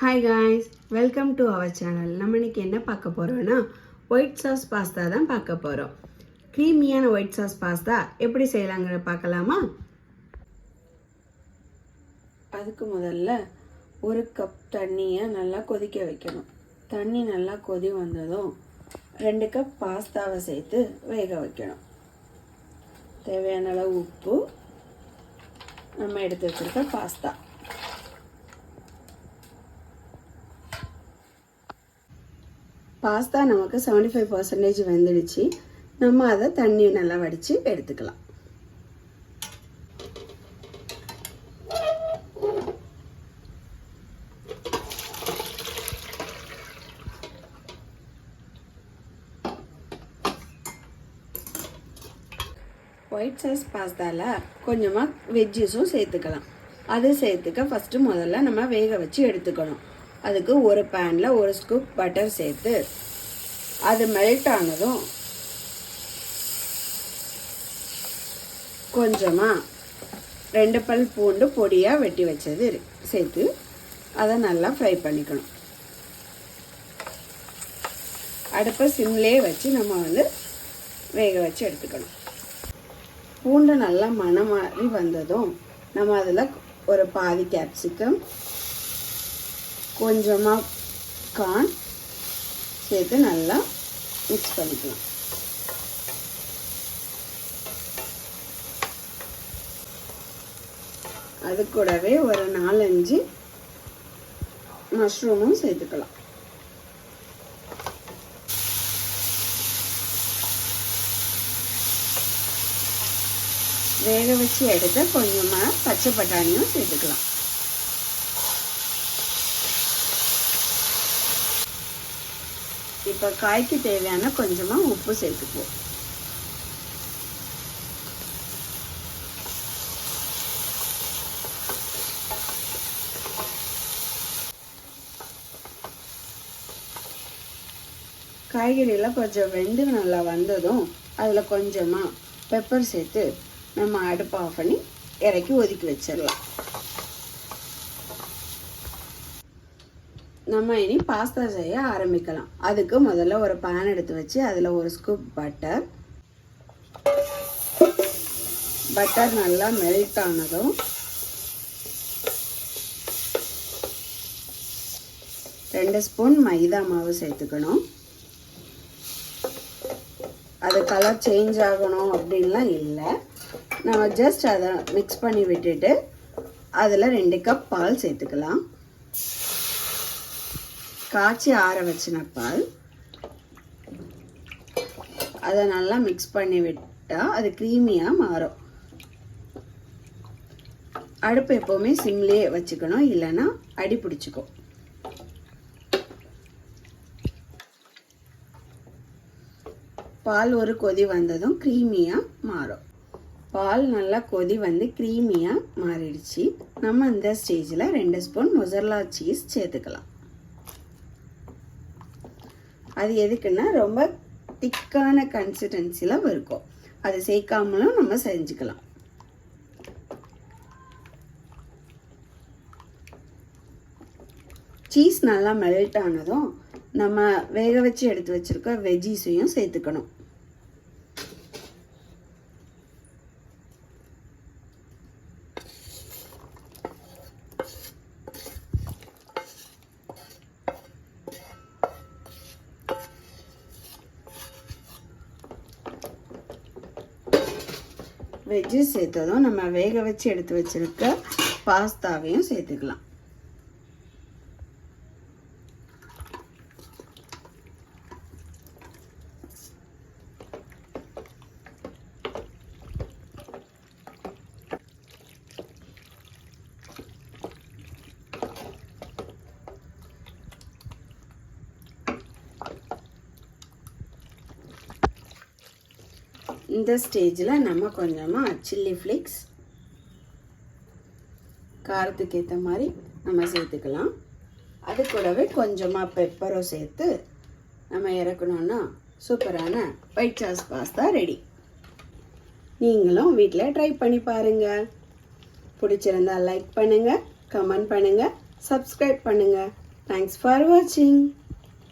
Hi guys, welcome to our channel. நம்ம இன்னைக்கு என்ன பார்க்க போறோம்னா ஒயிட் சாஸ் பாஸ்தா தான் பார்க்க போறோம். க்ரீமியான ஒயிட் சாஸ் பாஸ்தா எப்படி செய்யலாம்ங்கற பார்க்கலாமா? அதுக்கு முதல்ல ஒரு கப் தண்ணியை நல்லா கொதிக்க வைக்கணும். தண்ணி நல்லா கொதி வந்ததும் 2 கப் பாஸ்தாவை சேர்த்து வேக வைக்கணும். தேவையான அளவு உப்பு, நம்ம எடுத்து வச்சிருக்க பாஸ்தா. பாஸ்தா நமக்கு 75% வெந்துடுச்சு. நம்ம அதை தண்ணி நல்லா வடித்து எடுத்துக்கலாம். ஒயிட் சாஸ் பாஸ்தாவில் கொஞ்சமாக வெஜ்ஜஸும் சேர்த்துக்கலாம். அது சேர்த்துக்க ஃபஸ்ட்டு முதல்ல நம்ம வேக வச்சு எடுத்துக்கணும். அதுக்கு ஒரு பேனில் ஒரு ஸ்கூப் பட்டர் சேர்த்து அது மெல்ட் ஆனதும் கொஞ்சமாக 2 பல் பூண்டு பொடியாக வெட்டி வச்சது சேர்த்து அதை நல்லா ஃப்ரை பண்ணிக்கணும். அடுப்பை சிம்லேயே வச்சு நம்ம வேக வச்சு எடுத்துக்கணும். பூண்டு நல்லா மணம் மாதிரி வந்ததும் நம்ம அதில் ஒரு பாதி கேப்சிகம், கொஞ்சமாக கார்ன் சேர்த்து நல்லா மிக்ஸ் பண்ணிக்கலாம். அது கூடவே ஒரு 4-5 மஷ்ரூமும் சேர்த்துக்கலாம். வேக வச்சு எடுத்த கொஞ்சமாக பச்சை பட்டாணியும் சேர்த்துக்கலாம். இப்போ காய்க்கு தேவையான கொஞ்சமாக உப்பு சேர்த்துக்குவோம். காய்கறியெல்லாம் கொஞ்சம் வெந்து நல்லா வந்ததும் அதில் கொஞ்சமாக பெப்பர் சேர்த்து நம்ம அடுப்பை ஆஃப் பண்ணி இறக்கி ஒதுக்கி வச்சிடலாம். நம்ம இனி பாஸ்தா செய்ய ஆரம்பிக்கலாம். அதுக்கு முதல்ல ஒரு பேன் எடுத்து வச்சு அதில் ஒரு ஸ்கூப் பட்டர் நல்லா மெல்ட் ஆனதும் ரெண்டு ஸ்பூன் மைதா மாவு சேர்த்துக்கணும். அது கலர் சேஞ்ச் ஆகணும் அப்படின்லாம் இல்லை. நம்ம ஜஸ்ட் அதை மிக்ஸ் பண்ணி விட்டுட்டு அதில் 2 கப் பால் சேர்த்துக்கலாம். காய்ச்சி ஆற வச்சின பால். அதை நல்லா மிக்ஸ் பண்ணி விட்டால் அது க்ரீமியாக மாறும். அடுப்பு எப்போவுமே சிம்லேயே வச்சுக்கணும், இல்லைன்னா அடி பிடிச்சிக்கும். பால் ஒரு கொதி வந்ததும் க்ரீமியாக மாறும். பால் நல்லா கொதி வந்து க்ரீமியாக மாறிடுச்சு. நம்ம இந்த ஸ்டேஜில் 2 ஸ்பூன் மொசரல்லா சீஸ் சேர்த்துக்கலாம். அது எதுக்குன்னா ரொம்ப திக்கான கன்சிஸ்டன்சியில் இருக்கும். அது சேர்க்காமலும் நம்ம செஞ்சுக்கலாம். சீஸ் நல்லா மெல்ட் ஆனதும் நம்ம வேக வச்சு எடுத்து வச்சிருக்க வெஜ்ஜீஸையும் சேர்த்துக்கணும். வெஜ்ஜஸ் சேர்த்ததும் நம்ம வேக வச்சு எடுத்து வச்சிருக்க பாஸ்தாவையும் சேர்த்துக்கலாம். இந்த ஸ்டேஜில் நம்ம கொஞ்சமாக சில்லி ஃப்ளேக்ஸ் காரத்துக்கு ஏற்ற மாதிரி நம்ம சேர்த்துக்கலாம். அது கூடவே கொஞ்சமாக பெப்பரும் சேர்த்து நம்ம இறக்கணுன்னா சூப்பரான ஒயிட் சாஸ் பாஸ்தா ரெடி. நீங்களும் வீட்டில் ட்ரை பண்ணி பாருங்கள். பிடிச்சிருந்தா லைக் பண்ணுங்கள், கமெண்ட் பண்ணுங்கள், சப்ஸ்கிரைப் பண்ணுங்கள். தேங்க்ஸ் ஃபார் வாட்சிங்.